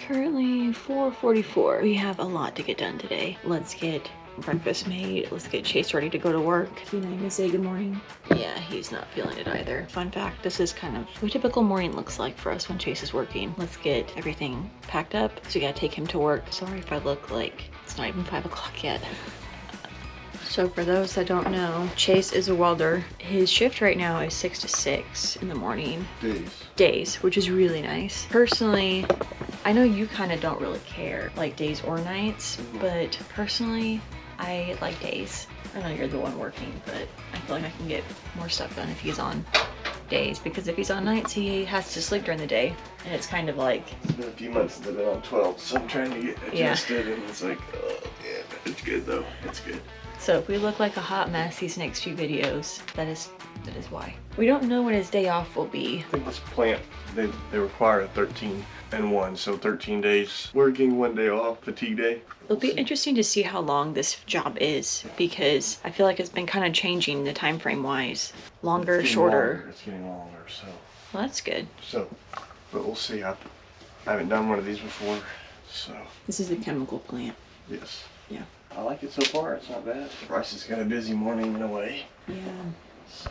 currently 4:44. We have a lot to get done today. Let's get breakfast made. Let's get Chase ready to go to work. You know, you can say good morning. Yeah, he's not feeling it either. Fun fact, this is kind of what a typical morning looks like for us when Chase is working. Let's get everything packed up. So we gotta take him to work. Sorry if I look like it's not even 5 o'clock yet. So for those that don't know, Chase is a welder. His shift right now is 6 to 6 in the morning. Days, which is really nice. Personally, I know you kind of don't really care, like days or nights, but personally, I like days. I know you're the one working, but I feel like I can get more stuff done if he's on days, because if he's on nights, he has to sleep during the day, and it's kind of like... It's been a few months since I've been on 12, so I'm trying to get adjusted, and it's like, oh yeah, it's good though, it's good. So if we look like a hot mess these next few videos, that is why. We don't know when his day off will be. I think this plant, they require a 13 and 1, so 13 days working, 1 day off, fatigue day. It'll be interesting to see how long this job is, because I feel like it's been kind of changing the time frame wise. Longer, shorter. It's getting longer, so. Well, that's good. So, but we'll see. I haven't done one of these before, so. This is a chemical plant. Yes. Yeah. I like it so far, it's not bad. Bryce has got a busy morning in a way. Yeah. So,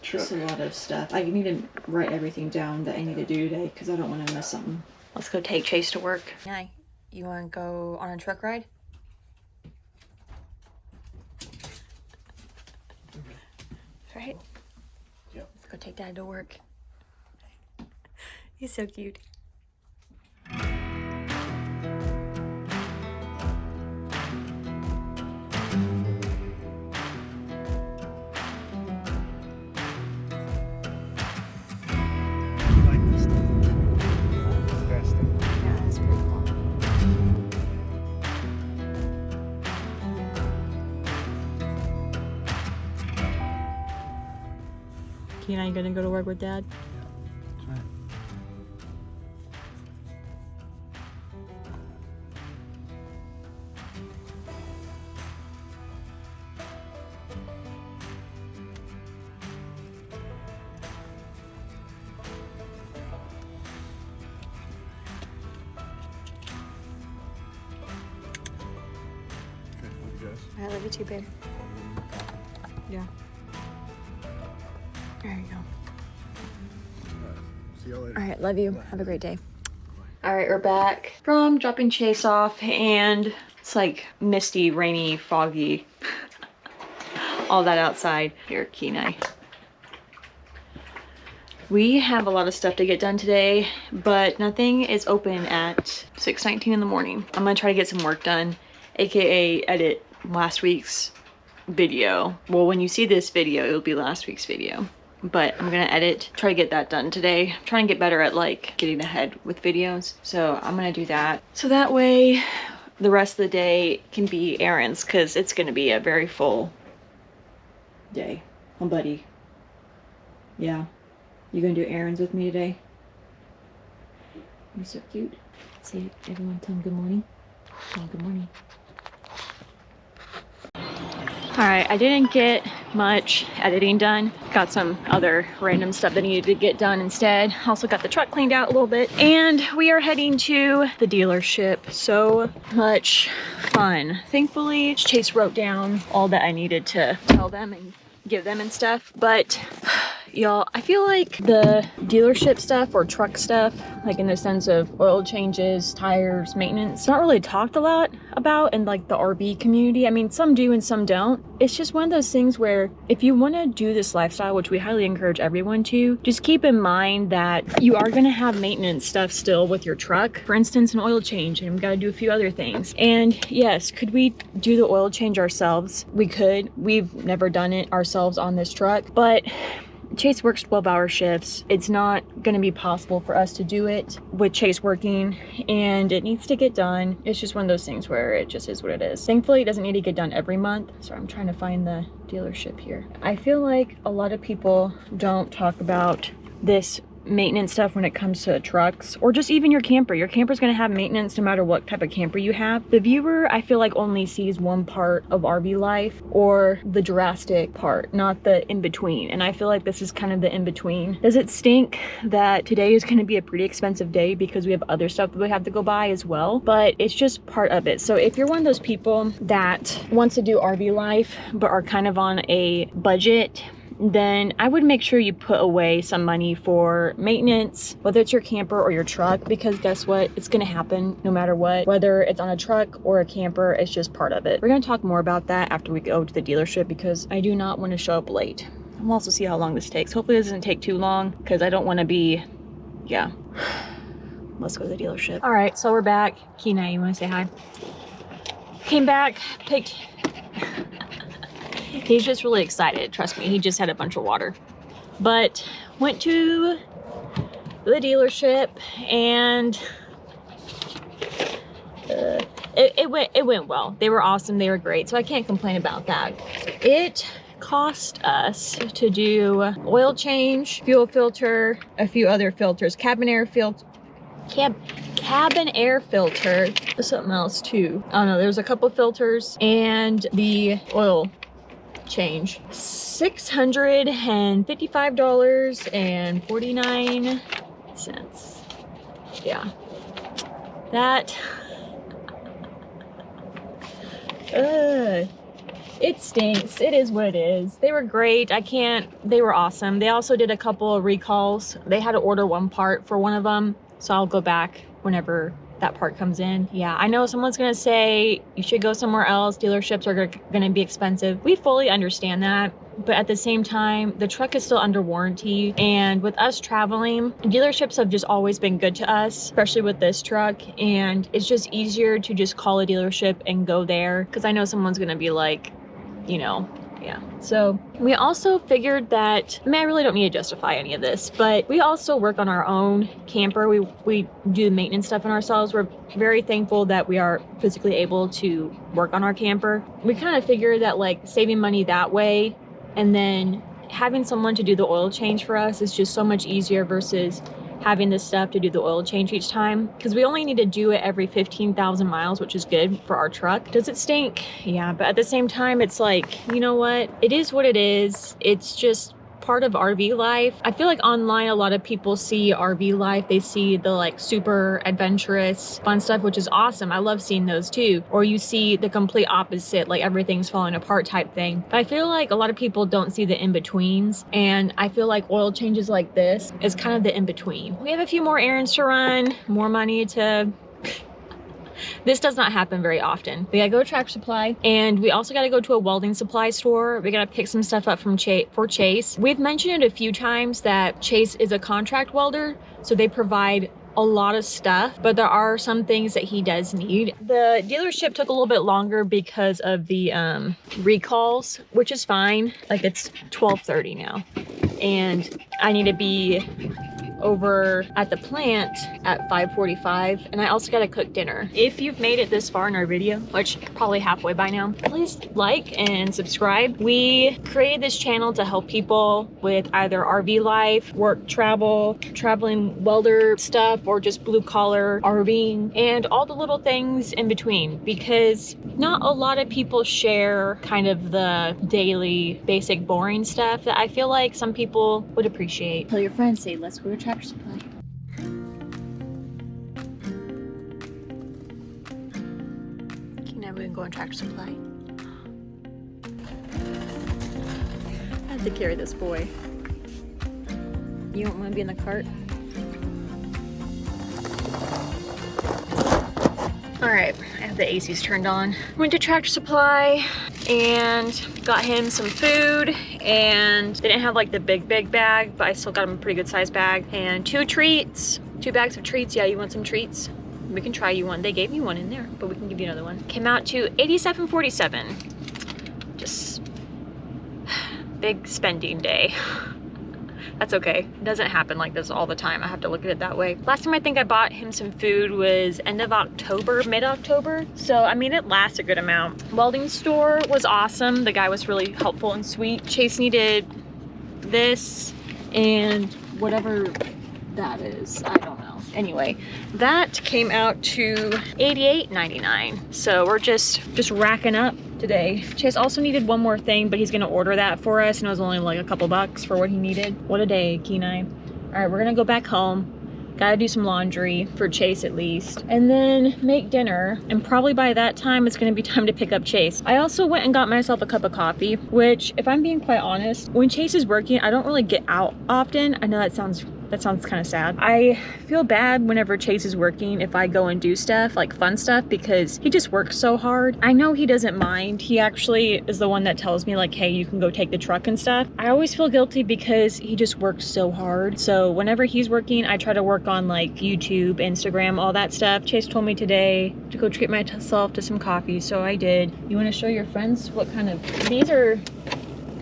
just a lot of stuff. I need to write everything down that I need to do today, because I don't want to miss something. Let's go take Chase to work. Hi. You want to go on a truck ride? Right? Yep. Let's go take Dad to work. He's so cute. You and I gonna go to work with Dad? That's right. Okay, love you guys. I love you too, babe. Yeah. There you go. See you later. All right, love you. Have a great day. All right, we're back from dropping Chase off, and it's like misty, rainy, foggy, all that outside. Here, Kenai. We have a lot of stuff to get done today, but nothing is open at 6:19 in the morning. I'm gonna try to get some work done, aka edit last week's video. Well, when you see this video, it'll be last week's video. But I'm gonna edit, try to get that done today. I'm trying to get better at like getting ahead with videos. So I'm gonna do that. So that way the rest of the day can be errands, because it's gonna be a very full day. Oh, buddy. Yeah. You gonna do errands with me today? You're so cute. Say, everyone tell them good morning. Tell them good morning. Alright, I didn't get much editing done. Got some other random stuff that needed to get done instead. Also got the truck cleaned out a little bit. And we are heading to the dealership. So much fun. Thankfully, Chase wrote down all that I needed to tell them and give them and stuff. But y'all, I feel like the dealership stuff or truck stuff, like in the sense of oil changes, tires, maintenance, it's not really talked a lot about in like the RV community. I mean, some do and some don't. It's just one of those things where if you want to do this lifestyle, which we highly encourage everyone to, just keep in mind that you are going to have maintenance stuff still with your truck. For instance, an oil change, and we got to do a few other things. And yes, could we do the oil change ourselves? We could. We've never done it ourselves on this truck, but Chase works 12-hour shifts. It's not going to be possible for us to do it with Chase working, and it needs to get done. It's just one of those things where it just is what it is. Thankfully, it doesn't need to get done every month. So I'm trying to find the dealership here. I feel like a lot of people don't talk about this maintenance stuff when it comes to trucks, or just even your camper. Your camper's gonna have maintenance no matter what type of camper you have. The viewer, I feel like, only sees one part of RV life, or the drastic part, not the in-between. And I feel like this is kind of the in-between. Does it stink that today is gonna be a pretty expensive day because we have other stuff that we have to go buy as well? But it's just part of it. So if you're one of those people that wants to do RV life but are kind of on a budget, then I would make sure you put away some money for maintenance, whether it's your camper or your truck, because guess what? It's gonna happen no matter what. Whether it's on a truck or a camper, it's just part of it. We're gonna talk more about that after we go to the dealership because I do not want to show up late. We'll also see how long this takes. Hopefully this doesn't take too long because I don't want to be, yeah. Let's go to the dealership. All right, so we're back. Kina, you want to say hi? Came back, picked... He's just really excited, trust me. He just had a bunch of water. But went to the dealership and it went well. They were awesome, they were great, so I can't complain about that. It cost us to do oil change, fuel filter, a few other filters, cabin air filter, there's something else too. I don't know, there's a couple filters and the oil change. $655.49. Yeah. That it stinks. It is what it is. They were great. They were awesome. They also did a couple of recalls. They had to order one part for one of them, so I'll go back whenever that part comes in. Yeah, I know someone's gonna say you should go somewhere else. Dealerships are gonna be expensive. We fully understand that, but at the same time, the truck is still under warranty. And with us traveling, dealerships have just always been good to us, especially with this truck. And it's just easier to just call a dealership and go there, because I know someone's gonna be like, you know, yeah. So we also figured that, I mean, I really don't need to justify any of this, but we also work on our own camper. We do the maintenance stuff on ourselves. We're very thankful that we are physically able to work on our camper. We kind of figure that like saving money that way and then having someone to do the oil change for us is just so much easier versus having this stuff to do the oil change each time, because we only need to do it every 15,000 miles, which is good for our truck. Does it stink? Yeah, but at the same time, it's like, you know what? It is what it is. It's just part of RV life. I feel like online a lot of people see RV life, they see the like super adventurous fun stuff, which is awesome. I love seeing those too. Or you see the complete opposite, like everything's falling apart type thing. But I feel like a lot of people don't see the in-betweens, and I feel like oil changes like this is kind of the in-between. We have a few more errands to run, more money to this does not happen very often. We gotta go to Tractor Supply, and we also gotta go to a welding supply store. We gotta pick some stuff up from Chase. We've mentioned it a few times that Chase is a contract welder, so they provide a lot of stuff, but there are some things that he does need. The dealership took a little bit longer because of the recalls, which is fine. Like, it's 12:30 now, and I need to be over at the plant at 5:45, and I also gotta cook dinner. If you've made it this far in our video, which probably halfway by now, please like and subscribe. We created this channel to help people with either RV life, work travel, traveling welder stuff, or just blue collar RVing, and all the little things in between, because not a lot of people share kind of the daily basic boring stuff that I feel like some people would appreciate. Tell your friends, say, let's go to Tractor Supply. Okay, now we can go on Tractor Supply. I have to carry this boy. You don't want to be in the cart? All right, I have the ACs turned on. Went to Tractor Supply and got him some food, and they didn't have like the big bag, but I still got him a pretty good sized bag, and 2 treats, 2 bags of treats. Yeah, you want some treats? We can try you one. They gave me one in there, but we can give you another one. Came out to $87.47. Just big spending day. That's okay. It doesn't happen like this all the time. I have to look at it that way. Last time I think I bought him some food was end of October, mid-October. So, I mean, it lasts a good amount. Welding store was awesome. The guy was really helpful and sweet. Chase needed this and whatever that is. I don't know. Anyway, that came out to $88.99. So we're just racking up today. Chase also needed one more thing, but he's gonna order that for us, and it was only like a couple bucks for what he needed. What a day, Kenai. All right, we're gonna go back home. Gotta do some laundry for Chase at least, and then make dinner, and probably by that time it's gonna be time to pick up Chase. I also went and got myself a cup of coffee, which, if I'm being quite honest, when Chase is working, I don't really get out often. I know that sounds kind of sad. I feel bad whenever Chase is working if I go and do stuff, like fun stuff, because he just works so hard. I know he doesn't mind. He actually is the one that tells me like, hey, you can go take the truck and stuff. I always feel guilty because he just works so hard. So whenever he's working, I try to work on like YouTube, Instagram, all that stuff. Chase told me today to go treat myself to some coffee, so I did. You want to show your friends what kind of, these are,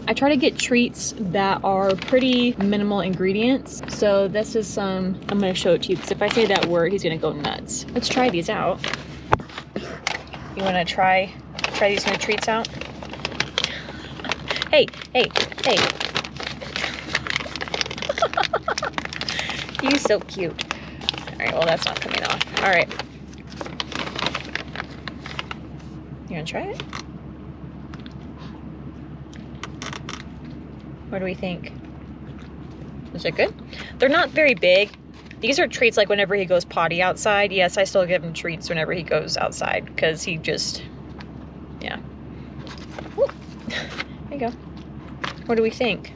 I try to get treats that are pretty minimal ingredients. So this is some, I'm gonna show it to you because if I say that word, he's gonna go nuts. Let's try these out. You wanna try these new treats out? Hey. He's so cute. All right, well, that's not coming off. All right. You wanna try it? What do we think? Is it good? They're not very big. These are treats like whenever he goes potty outside. Yes, I still give him treats whenever he goes outside because he just, yeah. Ooh. There you go. What do we think?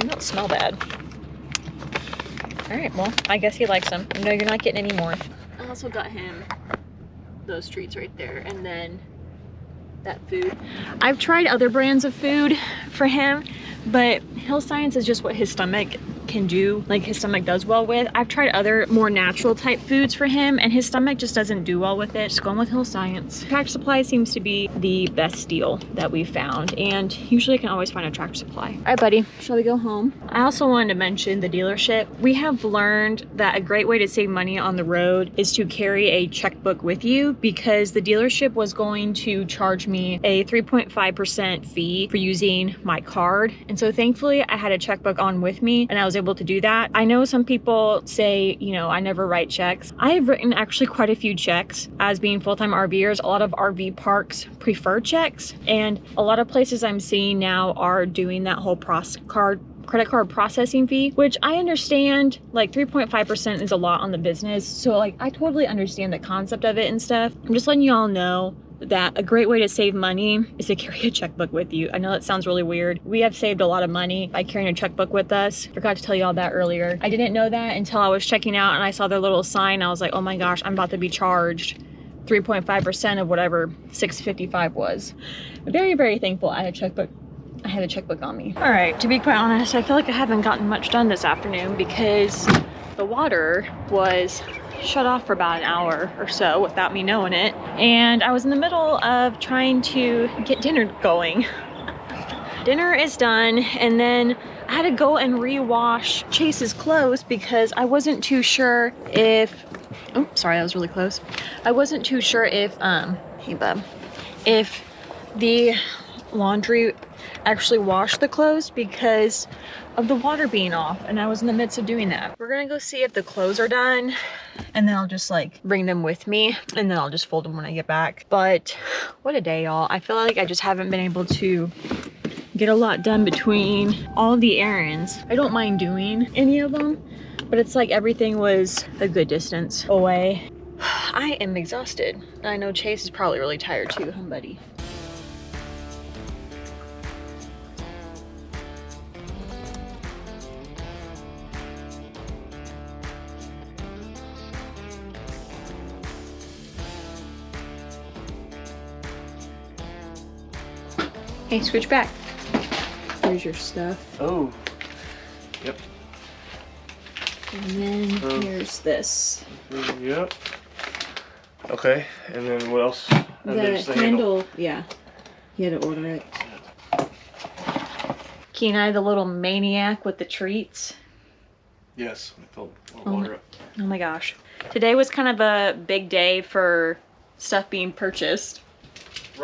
They don't smell bad. All right, well, I guess he likes them. No, you're not getting any more. I also got him those treats right there, and then that food. I've tried other brands of food for him, but Hill Science is just what his stomach can do, like his stomach does well with. I've tried other more natural type foods for him, and his stomach just doesn't do well with it. Just going with Hill Science. Tractor Supply seems to be the best deal that we've found, and usually I can always find a Tractor Supply. All right, buddy, shall we go home? I also wanted to mention the dealership. We have learned that a great way to save money on the road is to carry a checkbook with you, because the dealership was going to charge me a 3.5% fee for using my card. And so thankfully I had a checkbook on with me, and I was able to do that. I know some people say, you know, I never write checks. I have written actually quite a few checks. As being full-time RVers, a lot of RV parks prefer checks, and a lot of places I'm seeing now are doing that whole credit card processing fee, which I understand. Like 3.5% is a lot on the business, so like I totally understand the concept of it and stuff. I'm just letting you all know that a great way to save money is to carry a checkbook with you. I know that sounds really weird. We have saved a lot of money by carrying a checkbook with us. Forgot to tell you all that earlier. I didn't know that until I was checking out and I saw their little sign. I was like, oh my gosh, I'm about to be charged 3.5% of whatever $6.55 was. Very, very thankful I had a checkbook on me. All right, to be quite honest, I feel like I haven't gotten much done this afternoon because the water was shut off for about an hour or so without me knowing it. And I was in the middle of trying to get dinner going. Dinner is done, and then I had to go and rewash Chase's clothes because I wasn't too sure if, oh, sorry, that was really close. I wasn't too sure if, hey bub, if the laundry actually washed the clothes because of the water being off, and I was in the midst of doing that. We're gonna go see if the clothes are done, and then I'll just like bring them with me, and then I'll just fold them when I get back. But what a day, y'all. I feel like I just haven't been able to get a lot done between all of the errands. I don't mind doing any of them, but it's like everything was a good distance away. I am exhausted. I know Chase is probably really tired too, huh, buddy? Hey, switch back. Here's your stuff. Oh. Yep. And then here's this. Yep. Okay, and then what else? And The handle, yeah. You had to order it. Kenai, the little maniac with the treats. Yes, I filled water up. Oh my gosh. Today was kind of a big day for stuff being purchased.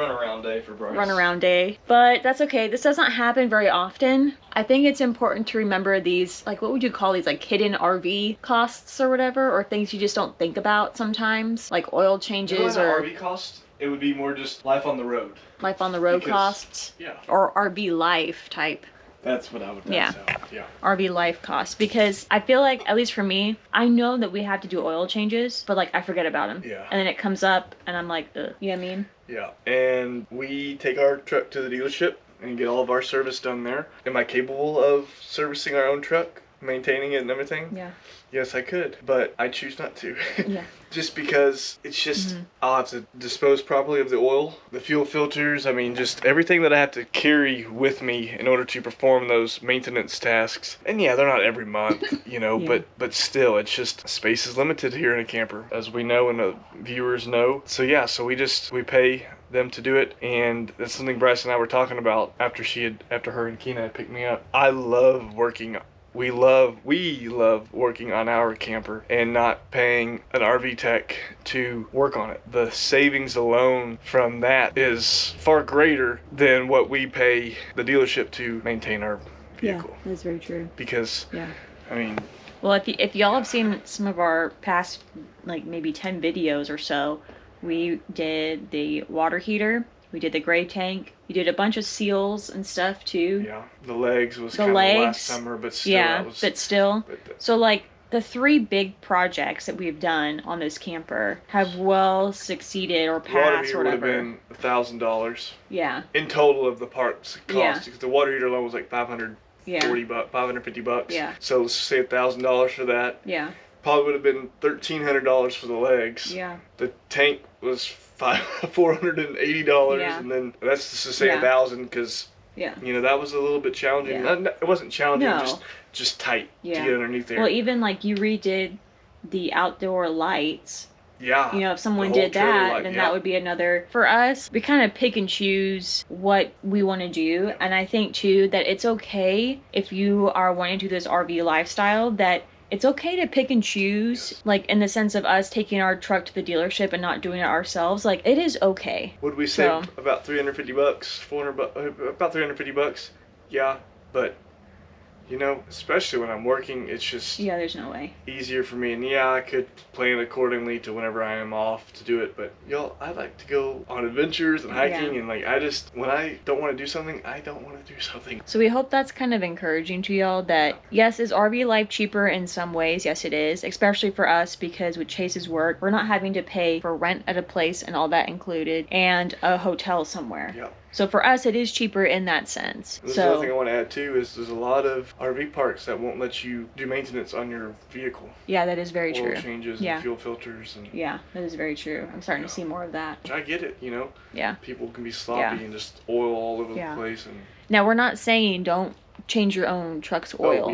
Runaround day for Bryce. Runaround day. But that's okay. This doesn't happen very often. I think it's important to remember these, like, what would you call these? Like hidden RV costs or whatever, or things you just don't think about sometimes, like oil changes or RV cost. It would be more just life on the road. life on the road Because- costs. Yeah. Or RV life type. That's what I would Yeah. Yeah. RV life costs, because I feel like, at least for me, I know that we have to do oil changes, but like I forget about them. Yeah. And then it comes up and I'm like, ugh. You know what I mean? Yeah. And we take our truck to the dealership and get all of our service done there. Am I capable of servicing our own truck, maintaining it and everything? Yeah. Yes, I could, but I choose not to. Yeah. Just because it's just, I'll have to dispose properly of the oil, the fuel filters, I mean, just everything that I have to carry with me in order to perform those maintenance tasks. And yeah, they're not every month, you know, Yeah. but still, it's just, space is limited here in a camper, as we know and the viewers know. So yeah, so we pay them to do it, and that's something Bryce and I were talking about after her and Keena had picked me up. I love working. We love working on our camper and not paying an RV tech to work on it. The savings alone from that is far greater than what we pay the dealership to maintain our vehicle. Yeah, that's very true. Because, Yeah. I mean, Well, if y'all have seen some of our past, like maybe 10 videos or so, we did the water heater, we did the gray tank, we did a bunch of seals and stuff too. yeah, the legs was The kind of legs, last summer, but still, yeah, that was, but still. but So like the 3 big projects that we've done on this camper have well succeeded or the water passed heater or would have whatever. been $1,000 Yeah, in total of the parts cost, Yeah. because the water heater alone was like $540 yeah, $550. Yeah. So let's just say $1,000 for that. yeah, Probably would have been $1,300 for the legs. yeah, The tank was $480, Yeah. and then that's just to say Yeah. 1,000, because yeah. you know that was a little bit challenging. Yeah. It wasn't challenging, No. just tight Yeah. to get underneath there. Well, even like you redid the outdoor lights. yeah. You know, if someone The whole did trailer that, light, then yeah. that would be another. For us, we kind of pick and choose what we want to do. And I think, too, that it's okay if you are wanting to do this RV lifestyle, that it's okay to pick and choose, Yes. like in the sense of us taking our truck to the dealership and not doing it ourselves. Like, it is okay. Would we save So- about $350, about $350? Yeah, but you know, especially when I'm working, it's just Yeah, there's no way. easier for me. And yeah, I could plan accordingly to whenever I am off to do it. But y'all, I like to go on adventures and hiking, Yeah. and like when I don't want to do something, I don't want to do something. So we hope that's kind of encouraging to y'all that, yes, is RV life cheaper in some ways? Yes, it is, especially for us, because with Chase's work, we're not having to pay for rent at a place and all that included, and a hotel somewhere. Yeah. So for us, it is cheaper in that sense. There's another thing I So want to add too is there's a lot of RV parks that won't let you do maintenance on your vehicle. yeah, that is very Oil true. changes Yeah. and fuel filters, and Yeah, that is very true. I'm starting to Yeah. see more of that. I get it, you know. Yeah. People can be sloppy Yeah. and just oil all over Yeah. the place, and Now, we're not saying don't change your own truck's oil.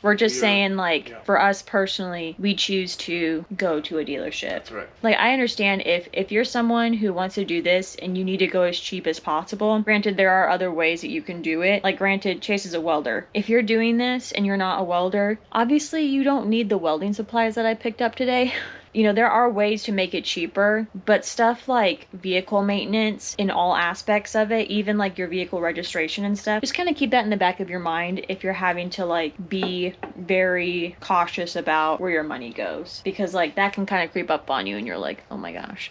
We're just we are- saying, like, yeah. for us personally, we choose to go to a dealership. That's right. Like, I understand if you're someone who wants to do this and you need to go as cheap as possible, granted, there are other ways that you can do it. Like, granted, Chase is a welder. If you're doing this and you're not a welder, obviously you don't need the welding supplies that I picked up today. You know, there are ways to make it cheaper, but stuff like vehicle maintenance in all aspects of it, even like your vehicle registration and stuff, just kind of keep that in the back of your mind if you're having to like be very cautious about where your money goes, because like that can kind of creep up on you and you're like, oh my gosh.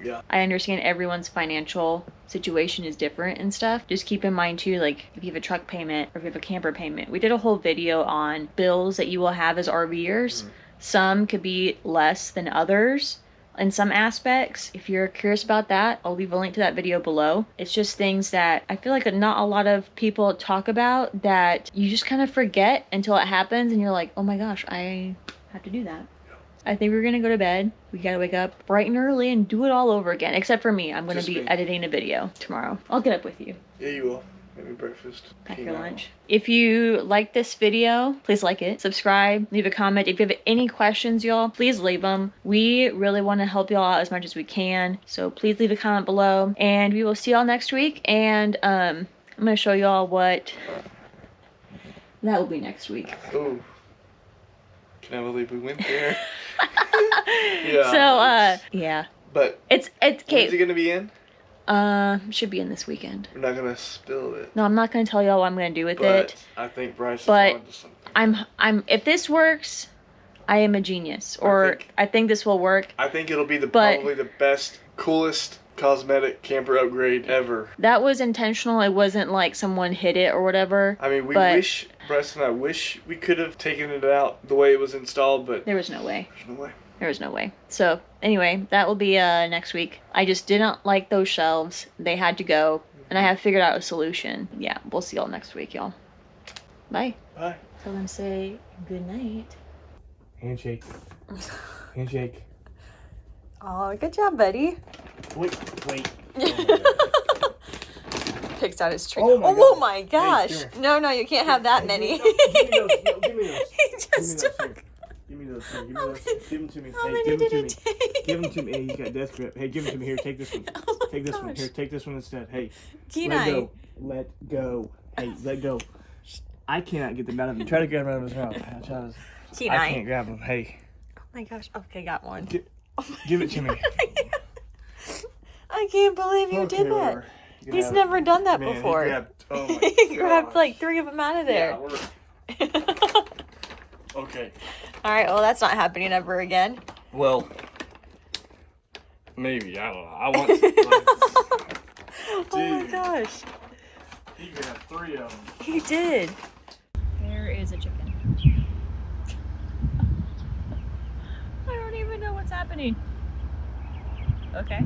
Yeah. I understand everyone's financial situation is different and stuff. Just keep in mind too, like if you have a truck payment or if you have a camper payment. We did a whole video on bills that you will have as RVers. Some could be less than others in some aspects. If you're curious about that, I'll leave a link to that video below. It's just things that I feel like not a lot of people talk about, that you just kind of forget until it happens and you're like, oh my gosh, I have to do that. I think we're gonna go to bed. We gotta wake up bright and early and do it all over again. Except for me, I'm gonna Just be me. editing a video tomorrow. I'll get up with you. Yeah, you will. Make me breakfast. Pack You your know. lunch. If you like this video, please like it, subscribe, leave a comment. If you have any questions, y'all, please leave them. We really want to help y'all out as much as we can. So please leave a comment below, and we will see y'all next week. And I'm gonna show y'all what that will be next week. Oh. Can I believe we went there? Yeah. So yeah, But it's when's it okay. gonna be in? Should be in this weekend. We're not gonna spill it. No, I'm not gonna tell y'all what I'm gonna do with But it. I think Bryce is But on to something. I'm if this works, I am a genius. Or I think this will work. I think it'll be probably the best, coolest cosmetic camper upgrade ever. That was intentional. It wasn't like someone hit it or whatever. I mean, Bryce and I wish we could have taken it out the way it was installed, but there was no way. There's no way. There was no way. So anyway, that will be next week. I just didn't like those shelves. They had to go, and I have figured out a solution. Yeah, we'll see y'all next week, y'all. Bye. Bye. Tell them say good night. Handshake. Handshake. Oh, good job, buddy. Wait. Picks out his treat. Oh my gosh. Hey, no, you can't have that many. Give me those. No, give me those. He just took. Give me those. Give me those. Give them to me. How Hey, many give them to did me. he take? Give them to me. Hey, you got death grip. Hey, give them to me. Here, take this one. Oh my Take this one. gosh. Here, take this one instead. Hey, Kenai. let go. Let go. Hey, let go. I cannot get them out of him. Try to grab them out of his mouth. Kenai. I can't grab them. Hey. Oh my gosh. Okay, got one. Give it to me. I can't believe you did that. whatever. You can He's have never done that Man, before. He grabbed, oh my He grabbed gosh. like 3 of them out of there. Yeah, okay. All right, well, that's not happening ever again. Well, maybe. I don't know. I want to. Oh my gosh. He grabbed 3 of them. He did. There is a chicken. I don't even know what's happening. Okay.